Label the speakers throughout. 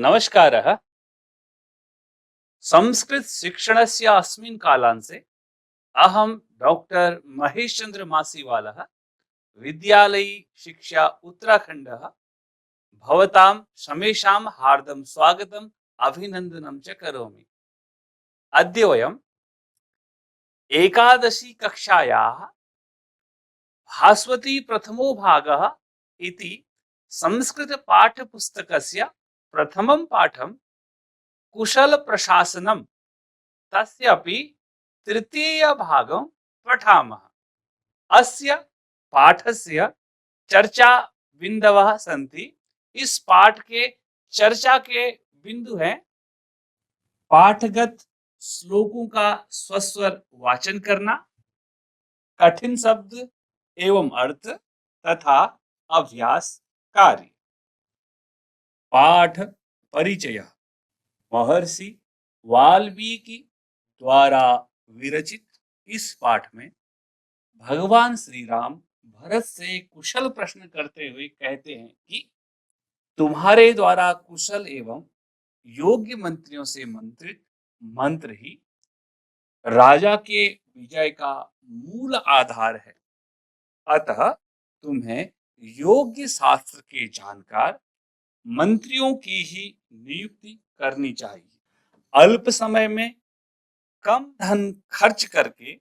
Speaker 1: नमस्कारः। संस्कृतशिक्षणस्य अस्मिन् कालांशे अहं डॉक्टर महेशचन्द्र मासीवालः, विद्यालयी शिक्षा उत्तराखण्डः भवतां समेषां हार्दं स्वागतम् अभिनन्दनं च करोमि। अद्य वयम् एकादशी कक्षायाः भास्वती प्रथमो भागः इति संस्कृतपाठ्यपुस्तकस्य प्रथमं पाठं कुशल प्रशासनम तस्य अपि तृतीय भागं पठामः। अस्य पाठस्य चर्चा बिंदवः सन्ति। इस पाठ के चर्चा के बिंदु हैं पाठगत श्लोकों का स्वस्वर वाचन करना, कठिन शब्द एवं अर्थ तथा अभ्यास कार्य। पाठ परिचय। महर्षि वाल्मीकि द्वारा विरचित इस पाठ में भगवान श्री राम भरत से कुशल प्रश्न करते हुए कहते हैं कि तुम्हारे द्वारा कुशल एवं योग्य मंत्रियों से मंत्रित मंत्र ही राजा के विजय का मूल आधार है। अतः तुम्हें योग्य शास्त्र के जानकार मंत्रियों की ही नियुक्ति करनी चाहिए। अल्प समय में कम धन खर्च करके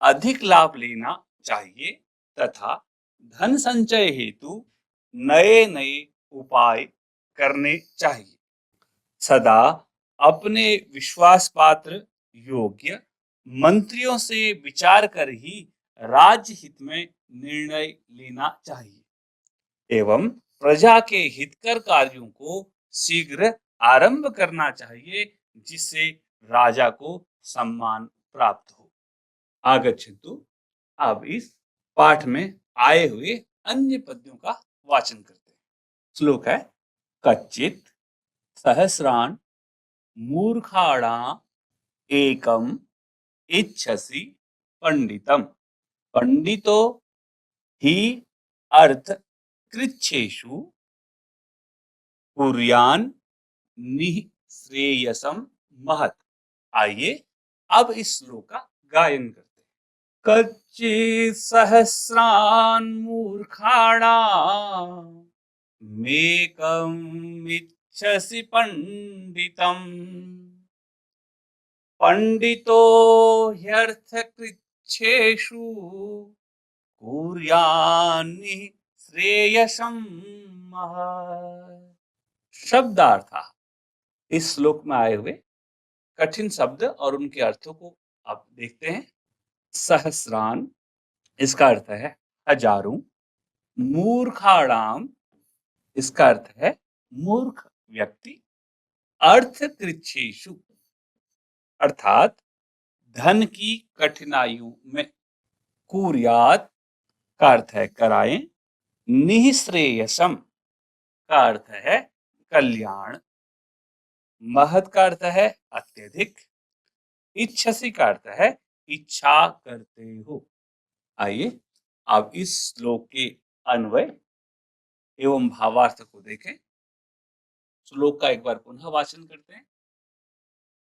Speaker 1: अधिक लाभ लेना चाहिए तथा धन संचय हेतु नए नए उपाय करने चाहिए। सदा अपने विश्वास पात्र योग्य मंत्रियों से विचार कर ही राज्य हित में निर्णय लेना चाहिए एवं प्रजा के हितकर कार्यों को शीघ्र आरंभ करना चाहिए, जिससे राजा को सम्मान प्राप्त हो। आगच्छन्तु। अब इस पाठ में आए हुए अन्य पद्यों का वाचन करते हैं। श्लोक है कच्चित सहस्रान मूर्खाणा एकम इच्छसि पंडितम पंडितो ही अर्थ कृच्छेषु कुर्यान निःश्रेयसम महत्। आइए अब इस श्लोक का गायन करते हैं। कच्चित् सहस्रान मूर्खाणाम् मेकम् इच्छसि पंडितम् पंडितो ह्यर्थकृच्छ्रेषु कुर्यान्नि श्रेयसं महत्। शब्दार्थ। इस श्लोक में आए हुए कठिन शब्द और उनके अर्थों को आप देखते हैं। सहस्रान, इसका अर्थ है हजारों। मूर्खाणाम, इसका अर्थ है मूर्ख व्यक्ति। अर्थकृच्छ्रेषु, अर्थात धन की कठिनाइयों में। कुर्यात का अर्थ है कराएं। निःश्रेयसम का अर्थ है कल्याण। महत् का अर्थ है अत्यधिक। इच्छसि का अर्थ है इच्छा करते हो। आइए अब इस श्लोक के अन्वय एवं भावार्थ को देखें। श्लोक का एक बार पुनः वाचन करते हैं।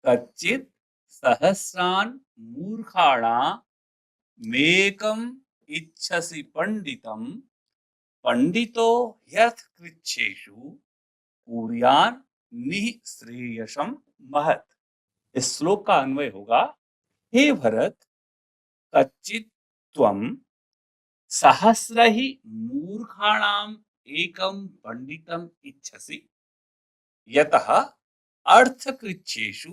Speaker 1: कच्चित सहस्रान मूर्खाणा मेकम इच्छसि पंडितम पंडितो ह्यर्थकृच्छ्रेषु कुर्यान निःश्रेयसम महत्। इस श्लोक का अन्वय होगा, हे भरत, कच्चित त्वं सहस्रहि मूर्खाणाम एकम पंडितम इच्छसि यतः अर्थकृच्छ्रेषु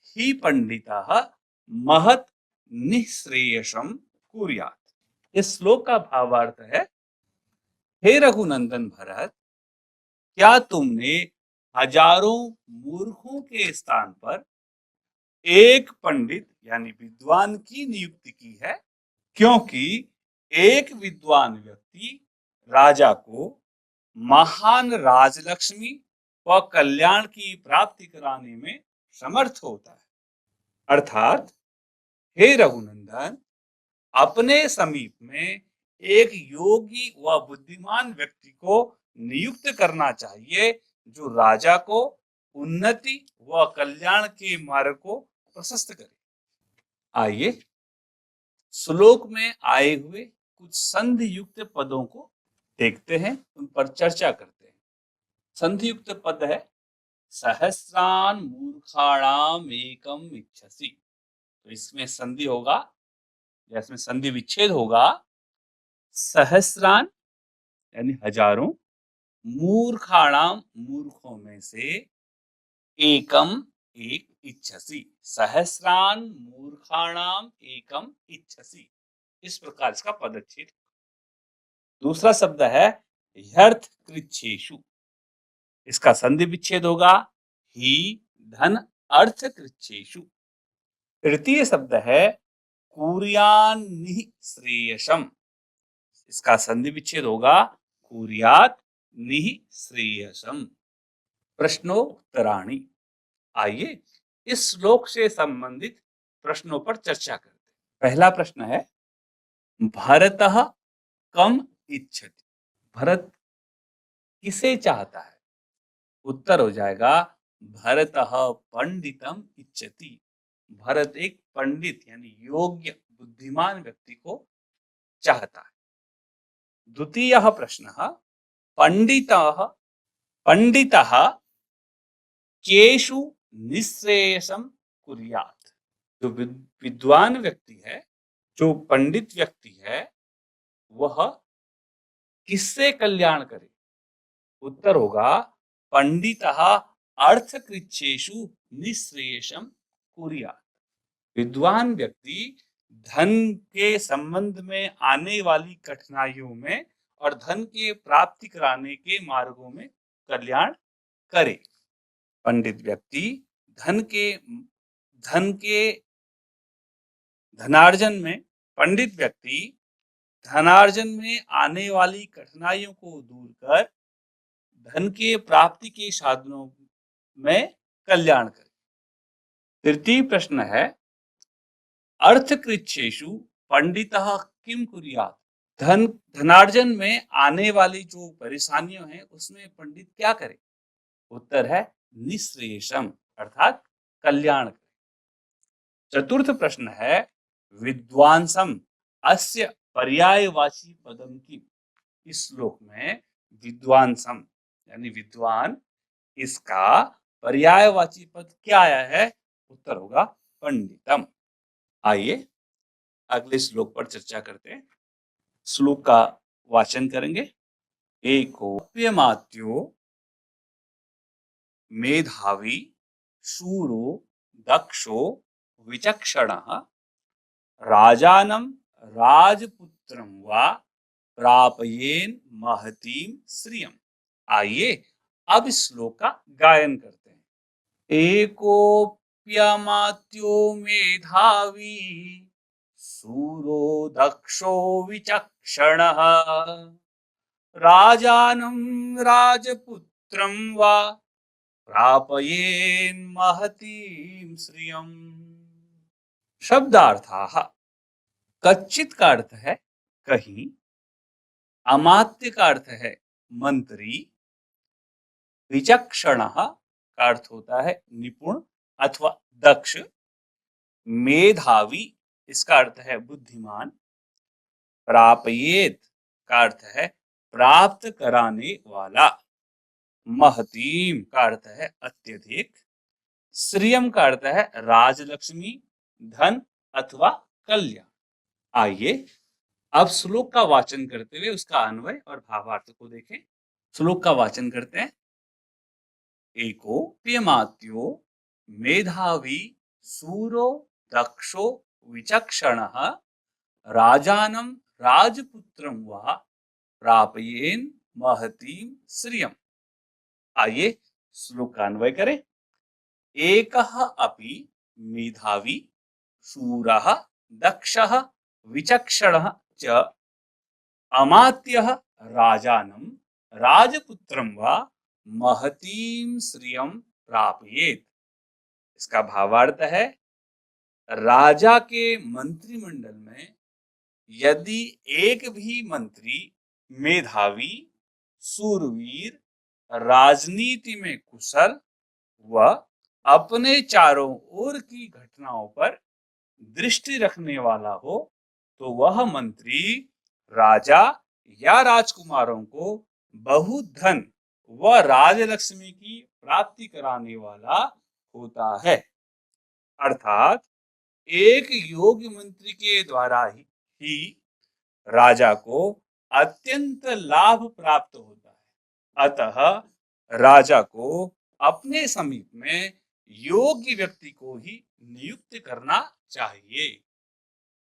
Speaker 1: ही पंडितः महत् निःश्रेयसम कुर्यात्। इस श्लोक का भावार्थ है, हे रघुनंदन भरत, क्या तुमने हजारों मूर्खों के स्थान पर एक पंडित यानी विद्वान की नियुक्ति की है, क्योंकि एक विद्वान व्यक्ति राजा को महान राजलक्ष्मी व कल्याण की प्राप्ति कराने में समर्थ होता है। अर्थात हे रघुनंदन, अपने समीप में एक योगी व बुद्धिमान व्यक्ति को नियुक्त करना चाहिए, जो राजा को उन्नति व कल्याण के मार्ग को प्रशस्त करे। आइए श्लोक में आए हुए कुछ संधि युक्त पदों को देखते हैं, उन पर चर्चा करते हैं। संधि युक्त पद है सहस्रान मूर्खाणाम एकम इच्छसि। तो इसमें संधि होगा या इसमें संधि विच्छेद होगा सहस्रान यानी हजारों, मूर्खाणाम मूर्खों में से, एकम एक, इच्छसि सहस्रान मूर्खाणाम एकम इच्छसि। इस प्रकार इसका पदच्छेद। दूसरा शब्द है ह्यर्थ कृच्छेषु। इसका संधि विच्छेद होगा ही धन अर्थ कृच्छेषु। तृतीय शब्द है कुर्यान्निः श्रेयसम। इसका संधि विच्छेद होगा कुर्यात् निः श्रेयसम। प्रश्नोत्तराणि। आइए इस श्लोक से संबंधित प्रश्नों पर चर्चा करते हैं। पहला प्रश्न है भरतः कम इच्छति। भरत किसे चाहता है? उत्तर हो जाएगा भरतः पंडितम इच्छति। भरत एक पंडित यानी योग्य बुद्धिमान व्यक्ति को चाहता है। द्वितीयः प्रश्नः पंडितः केषु निःश्रेयसं कुर्यात्। जो विद्वान व्यक्ति है, जो पंडित व्यक्ति है, वह किससे कल्याण करे? उत्तर होगा पंडितः अर्थकृच्छेषु निःश्रेयसं कुर्यात्। विद्वान व्यक्ति धन के संबंध में आने वाली कठिनाइयों में और धन के प्राप्ति कराने के मार्गों में कल्याण करे। पंडित व्यक्ति धनार्जन में पंडित व्यक्ति धनार्जन में आने वाली कठिनाइयों को दूर कर धन के प्राप्ति के साधनों में कल्याण करे। तृतीय प्रश्न है अर्थकृच्छेषु पंडितः किम कुर्यात्। धनार्जन में आने वाली जो परेशानियों हैं उसमें पंडित क्या करे? उत्तर है निःश्रेयसम अर्थात कल्याण करे। चतुर्थ प्रश्न है विद्वांसम अस्य पर्यायवाची पदम की। इस श्लोक में विद्वांसम यानी विद्वान, इसका पर्यायवाची पद क्या आया है? उत्तर होगा पंडितम। आइए अगले श्लोक पर चर्चा करते हैं। श्लोक का वाचन करेंगे। एकोप्यमात्यो मेधावी शूरो दक्षो विचक्षणः राजानं राजपुत्रं वा प्रापयेन महतीं श्रियम्। आइए अब इस श्लोक का गायन करते हैं। एकोप्यमात्यो मेधावी शूरो दक्षो विचक्षणः राजानं राजपुत्रं वा प्रापयेन महतीं श्रियम्। शब्दार्थाः। कच्चित का अर्थ है कहीं, अमात्य का अर्थ है मंत्री, विचक्षणः का अर्थ होता है निपुण अथवा दक्ष, मेधावी इसका अर्थ है बुद्धिमान, प्रापयेत का अर्थ है प्राप्त कराने वाला, महतीम का अर्थ है अत्यधिक, श्रियम का अर्थ है राजलक्ष्मी, धन अथवा कल्याण। आइए अब श्लोक का वाचन करते हुए उसका अन्वय और भावार्थ को देखें। श्लोक का वाचन करते हैं। एकोप्यमात्यो मेधावी शूरो दक्षो विचक्षणः राजानं राजपुत्रं वा प्रापयेन महतीं श्रियम्। आइए श्लोक का अन्वय करें। एकः अपि मेधावी शूरः दक्षः विचक्षणः च अमात्यः राजानं राजपुत्रं वा महतीं श्रियं प्रापयेत। इसका भावार्थ है राजा के मंत्रिमंडल में यदि एक भी मंत्री मेधावी, सूरवीर, राजनीति में कुशल वह अपने चारों ओर की घटनाओं पर दृष्टि रखने वाला हो तो वह मंत्री राजा या राजकुमारों को बहुत धन व राजलक्ष्मी की प्राप्ति कराने वाला होता है। अर्थात एक योग्य मंत्री के द्वारा ही राजा को अत्यंत लाभ प्राप्त होता है। अतः राजा को अपने समीप में योग्य व्यक्ति को ही नियुक्त करना चाहिए।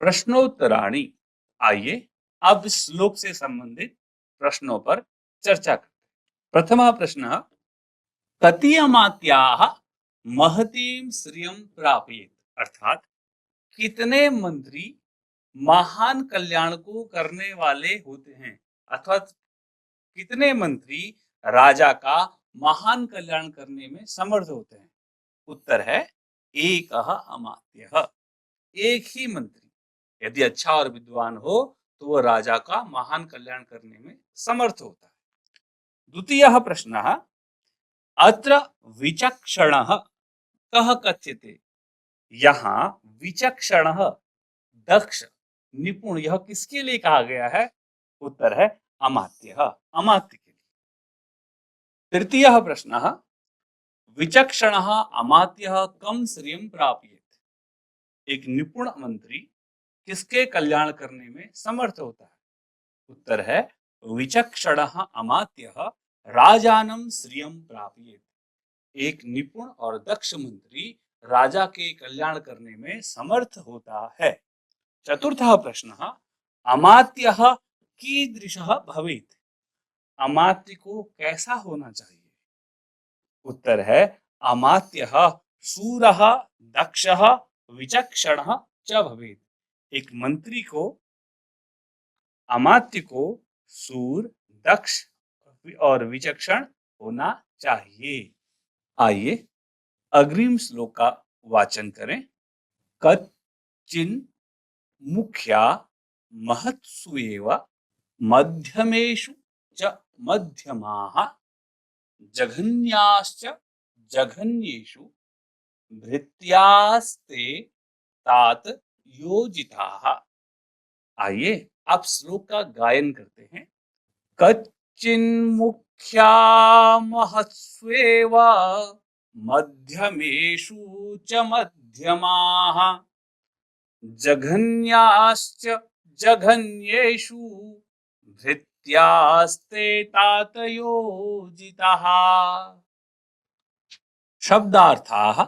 Speaker 1: प्रश्नोत्तराणि। आइए अब इस श्लोक से संबंधित प्रश्नों पर चर्चा करते हैं। प्रथमः प्रश्नः कतियमात्याः महतीं श्रियं प्रापयेत्, अर्थात कितने मंत्री महान कल्याण को करने वाले होते हैं, अथवा कितने मंत्री राजा का महान कल्याण करने में समर्थ होते हैं। उत्तर है एकः अमात्यः, एक ही मंत्री यदि अच्छा और विद्वान हो तो वह राजा का महान कल्याण करने में समर्थ होता है। द्वितीयः प्रश्नः अत्र विचक्षणः कः कथ्यते, यहाँ विचक्षणः दक्ष निपुण यह किसके लिए कहा गया है। उत्तर है अमात्यः, अमात्य के लिए। तृतीयः प्रश्नः विचक्षणः अमात्यः कं श्रियं प्रापयेत्, एक निपुण मंत्री किसके कल्याण करने में समर्थ होता है। उत्तर है विचक्षणः अमात्यः राजानं श्रियं प्रापयेत्, एक निपुण और दक्ष मंत्री राजा के कल्याण करने में समर्थ होता है। चतुर्थः प्रश्नः अमात्यः कीदृशः भवेत्, अमात्य को कैसा होना चाहिए। उत्तर है अमात्यः शूरः दक्षः विचक्षणः च भवेत्, एक मंत्री को अमात्य को शूर दक्ष और विचक्षण होना चाहिए। आइए अग्रिम श्लोक का वाचन करें। कच्चिन् मुख्या महत्स्वेव मध्यमेषु च मध्यमाः जघन्याश्च जघन्येषु भृत्यास्ते तात योजिताः। आइए आप श्लोक का गायन करते हैं। कच्चिन्मुख्या महत्स्वेव मध्यमेषु च मध्यमाः जघन्याश्च जघन्येषु भृत्यास्ते तात योजिताः। शब्दार्थाः।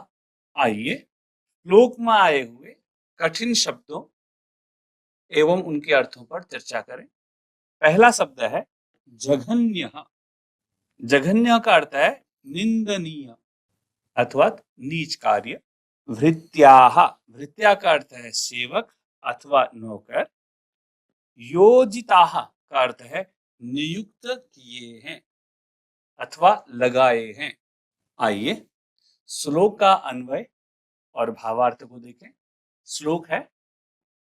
Speaker 1: आइए श्लोक में आए हुए कठिन शब्दों एवं उनके अर्थों पर चर्चा करें। पहला शब्द है जघन्य। जघन्य का अर्थ है निंदनीय अथवा नीच कार्य। भृत्याः, भृत्या का अर्थ है सेवक अथवा नौकर। योजिताः का अर्थ है नियुक्त किए हैं अथवा लगाए हैं। आइए श्लोक का अन्वय और भावार्थ को देखें। श्लोक है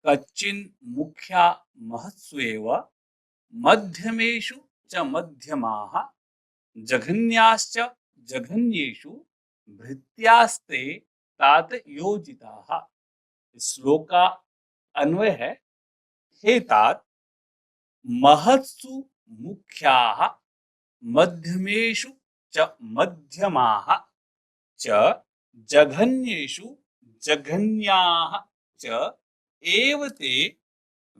Speaker 1: कच्चिन मुख्या महत्स्वेव मध्यमेषु च मध्यमाः जघन्याश्च जघन्येषु भृत्यास्ते तात योजिताः। श्लोक का अन्वय है हे तात महत्सु मुख्याः मध्यमेषु च मध्यमाः च जघन्येषु जघन्याः च एव ते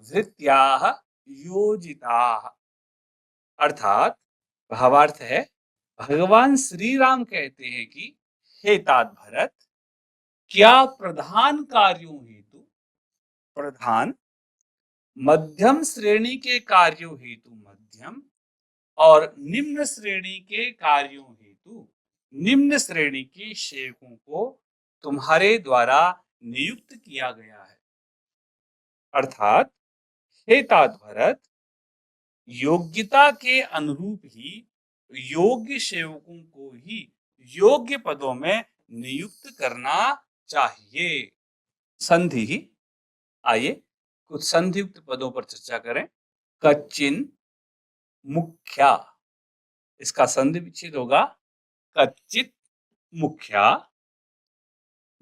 Speaker 1: भृत्याः योजिताः। अर्थात भावार्थ है भगवान श्री राम कहते हैं कि हे तात भरत, क्या प्रधान कार्यों हेतु प्रधान, मध्यम श्रेणी के कार्यों हेतु मध्यम और निम्न श्रेणी के कार्यों हेतु निम्न श्रेणी के सेवकों को तुम्हारे द्वारा नियुक्त किया गया है। अर्थात हे तात भरत, योग्यता के अनुरूप ही योग्य सेवकों को ही योग्य पदों में नियुक्त करना चाहिए। संधि। आइए कुछ संधियुक्त पदों पर चर्चा करें। कच्चिन मुख्या, इसका संधि विच्छेद होगा कच्चित मुख्या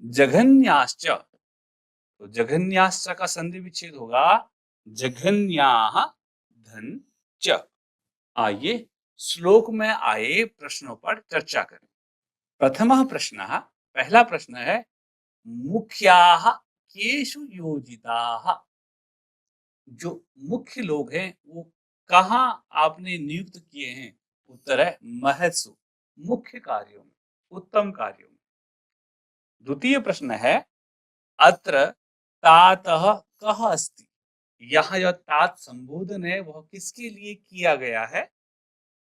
Speaker 1: जघन्याश्च। तो जघन्याश्च का संधि विच्छेद होगा जघन्याः धन च। आइए श्लोक में आए प्रश्नों पर चर्चा करें। प्रथमः प्रश्नः, पहला प्रश्न है मुख्याः केषु योजिताः। जो मुख्य लोग हैं वो कहाँ आपने नियुक्त किए हैं? उत्तर है महत्सु, मुख्य कार्यों में, उत्तम कार्यों में। द्वितीय प्रश्न है अत्र तातः कः अस्ति। यहाँ जो तात संबोधन है वह किसके लिए किया गया है?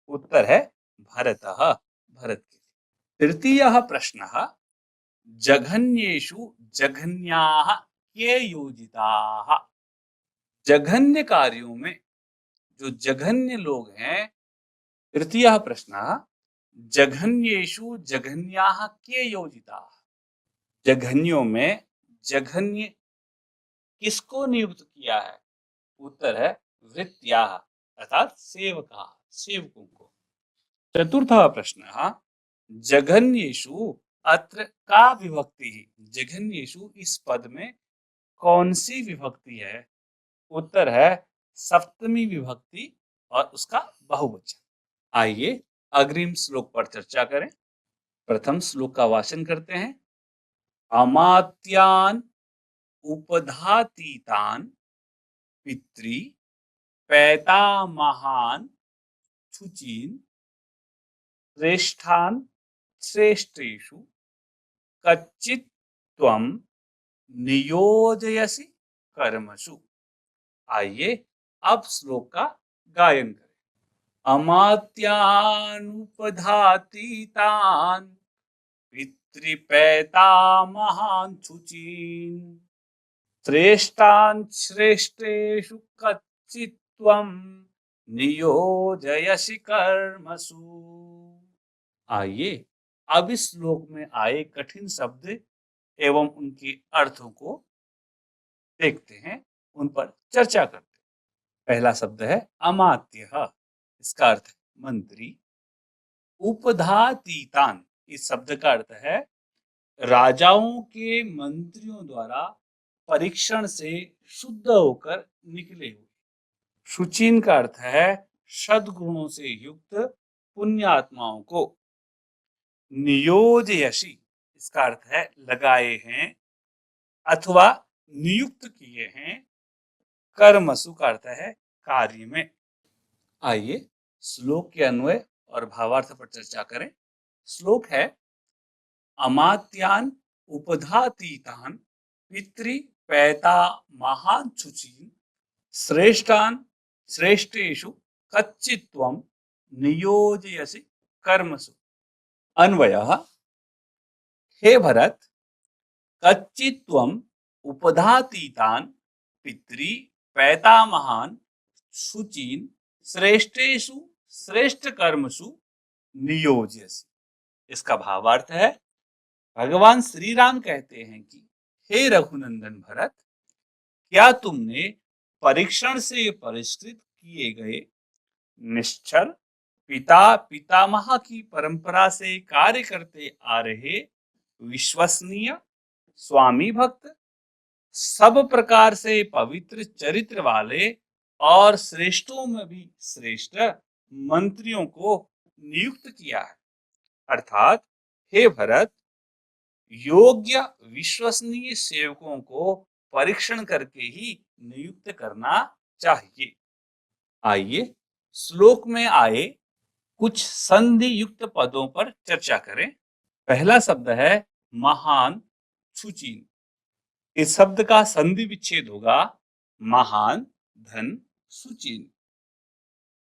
Speaker 1: उत्तर है भरतः, भरत के लिए। तृतीयः प्रश्नः जघन्येषु जघन्याः के योजिताः। जघन्य कार्यों में जो जघन्य लोग हैं। तृतीयः प्रश्नः जघन्येषु जघन्याः के योजिताः। जघन्यों में जघन्य किसको नियुक्त किया है? उत्तर है वृत्याः अर्थात सेवकाः, सेवकों को। चतुर्थः प्रश्नः जघन्येषु अत्र का विभक्ति। जघन्येषु इस पद में कौन सी विभक्ति है? उत्तर है सप्तमी विभक्ति और उसका बहुवचन। आइए अग्रिम श्लोक पर चर्चा करें। प्रथम श्लोक का वाचन करते हैं। अमात्यान उपधातीतान पितृ पैतामहान शुचीन श्रेष्ठान श्रेष्ठेषु कच्चित् त्वं नियोजयसि कर्मसु। आइए अब श्लोक का गायन करें। अमात्यानुपधातीतान पितृपैतामहान् शुचीन् श्रेष्ठान् श्रेष्ठेषु कच्चित् त्वं नियोजयसि कर्मसु। आइए अब इस श्लोक में आए कठिन शब्द एवं उनके अर्थों को देखते हैं, उन पर चर्चा करते हैं। पहला शब्द है अमात्य, इसका अर्थ है मंत्री। उपधातीतान, इस शब्द का अर्थ है राजाओं के मंत्रियों द्वारा परीक्षण से शुद्ध होकर निकले हुए। शुचीन का अर्थ है सद्गुणों से युक्त पुण्यात्माओं को। नियोजयसि, इसका अर्थ है लगाए हैं अथवा नियुक्त किए हैं। कर्मसु का अर्थ है कार्य में। आइए श्लोक के अन्वय और भावार्थ पर चर्चा करें। श्लोक है अमात्यान उपधातीतान पितृ पैता महान शुचीन श्रेष्ठान श्रेष्ठेषु कच्चित् त्वं नियोजयसि कर्मसु। अन्वयः, हे भरत, कच्चित् त्वं उपधातीतान पितृ पैतामहान शुचीन श्रेष्ठेषु श्रेष्ठ कर्मसु नियोजयसि। इसका भावार्थ है भगवान श्री राम कहते हैं कि हे रघुनंदन भरत, क्या तुमने परीक्षण से परिष्कृत किए गए निश्चल पिता पितामह की परंपरा से कार्य करते आ रहे विश्वसनीय स्वामी भक्त सब प्रकार से पवित्र चरित्र वाले और श्रेष्ठों में भी श्रेष्ठ मंत्रियों को नियुक्त किया है। अर्थात हे भरत, योग्य विश्वसनीय सेवकों को परीक्षण करके ही नियुक्त करना चाहिए। आइए श्लोक में आए कुछ संधि युक्त पदों पर चर्चा करें। पहला शब्द है महान शुचीन। इस शब्द का संधि विच्छेद होगा महान धन शुचीन।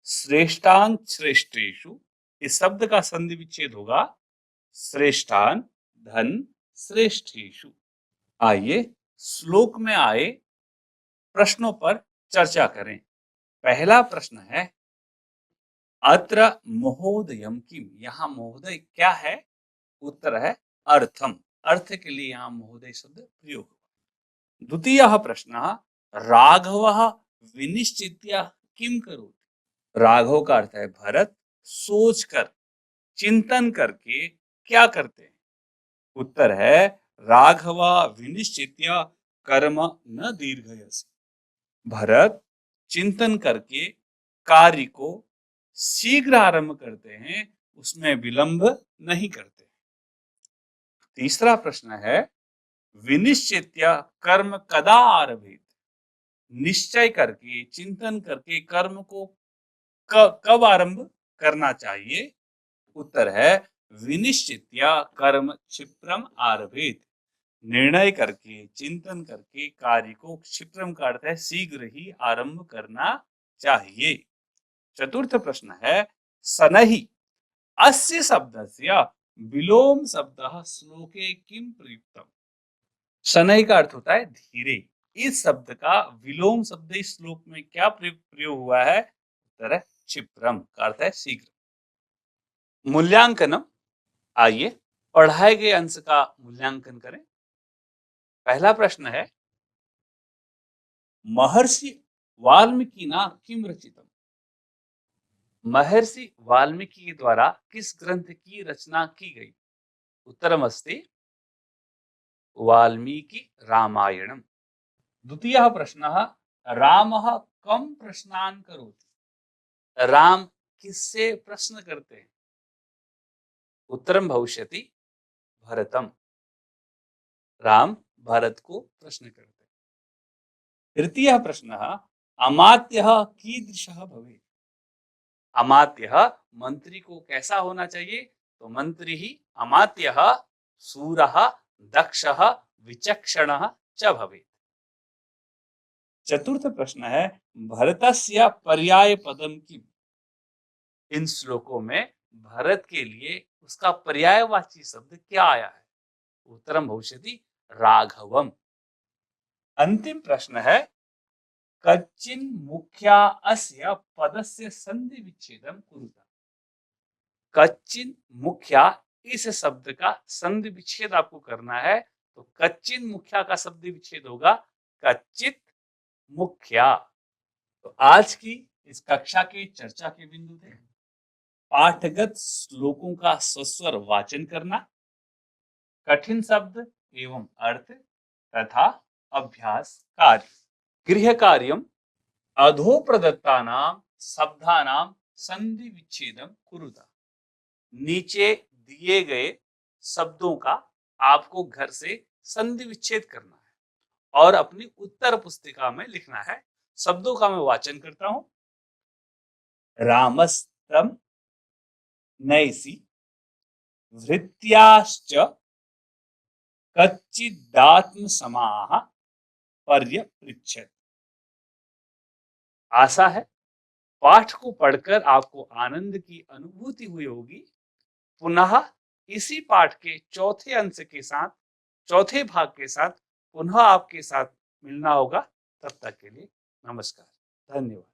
Speaker 1: श्रेष्ठान श्रेष्ठेषु, इस शब्द का संधि विच्छेद होगा श्रेष्ठान धन श्रेष्ठेषु। आइए श्लोक में आए प्रश्नों पर चर्चा करें। पहला प्रश्न है अत्र महोदयम किम। यहाँ महोदय क्या है? उत्तर है अर्थम, अर्थ के लिए यहाँ महोदय शब्द प्रयोग हुआ। द्वितीयः प्रश्नः राघवः विनिश्चित्य किम करोति। राघव का अर्थ है भरत, सोचकर चिंतन करके क्या करते हैं? उत्तर है राघवा विनिश्चित्य कर्म न दीर्घयसि। भरत चिंतन करके कार्य को शीघ्र आरंभ करते हैं, उसमें विलंब नहीं करते। तीसरा प्रश्न है विनिश्चित्य कर्म कदा आरभेत। निश्चय करके चिंतन करके कर्म को कब आरंभ करना चाहिए। उत्तर है विनिश्चित्य कर्म क्षिप्रम आरभेत। निर्णय करके चिंतन करके कार्य को क्षिप्रम का अर्थ है शीघ्र ही आरंभ करना चाहिए। चतुर्थ प्रश्न है सनहि अस्य शब्दस्य विलोम शब्दः श्लोके किम प्रयुक्तम। शनैः का अर्थ होता है धीरे। इस शब्द का विलोम शब्द इस श्लोक में क्या प्रयोग हुआ है। उत्तर है क्षिप्रम का अर्थ है शीघ्र। मूल्यांकनम, आइए पढ़ाए गए अंश का मूल्यांकन करें। पहला प्रश्न है महर्षि वाल्मीकि ना किम रचितम। महर्षि वाल्मीकि द्वारा किस ग्रंथ की रचना की गई। उत्तरमस्ति वाल्मीकि रामायणम। द्वितीयः प्रश्नः रामः कम प्रश्नान् करोति। राम किससे प्रश्न करते हैं। उत्तरम भविष्यति भरतम। राम भरत को प्रश्न करते हैं। तृतीयः प्रश्नः अमात्यः कीदृशः भवेत्। अमात्यः मंत्री को कैसा होना चाहिए। तो मंत्री ही अमात्यः शूरः दक्षः विचक्षणः च भवेत्। चतुर्थ प्रश्न है भरतस्य पर्याय पदम किम। इन श्लोकों में भरत के लिए उसका पर्यायवाची शब्द क्या आया है। उत्तरम भविष्यति राघवम। अंतिम प्रश्न है कच्चिन मुख्या अस्य पदस्य संधि विच्छेदम कुरुता। कच्चिन मुख्या इस शब्द का संधि विच्छेद आपको करना है। तो कच्चिन मुख्या का शब्द विच्छेद होगा कच्चित मुख्या। तो आज की इस कक्षा के चर्चा के बिंदु थे पाठगत श्लोकों का सस्वर वाचन करना, कठिन शब्द एवं अर्थ तथा अभ्यास कार्य। गृह कार्यम अधो प्रदत्तानाम शब्दानाम संधि विच्छेदम कुरुता। नीचे दिए गए शब्दों का आपको घर से संधि विच्छेद करना है और अपनी उत्तर पुस्तिका में लिखना है। शब्दों का मैं वाचन करता हूं। रामस्तम नैसी वृत्त्याश्च कच्चिदात्म समाह पर्यपृच्छत्। आशा है पाठ को पढ़कर आपको आनंद की अनुभूति हुई होगी। पुनः इसी पाठ के चौथे अंश के साथ, चौथे भाग के साथ पुनः आपके साथ मिलना होगा। तब तक के लिए नमस्कार, धन्यवाद।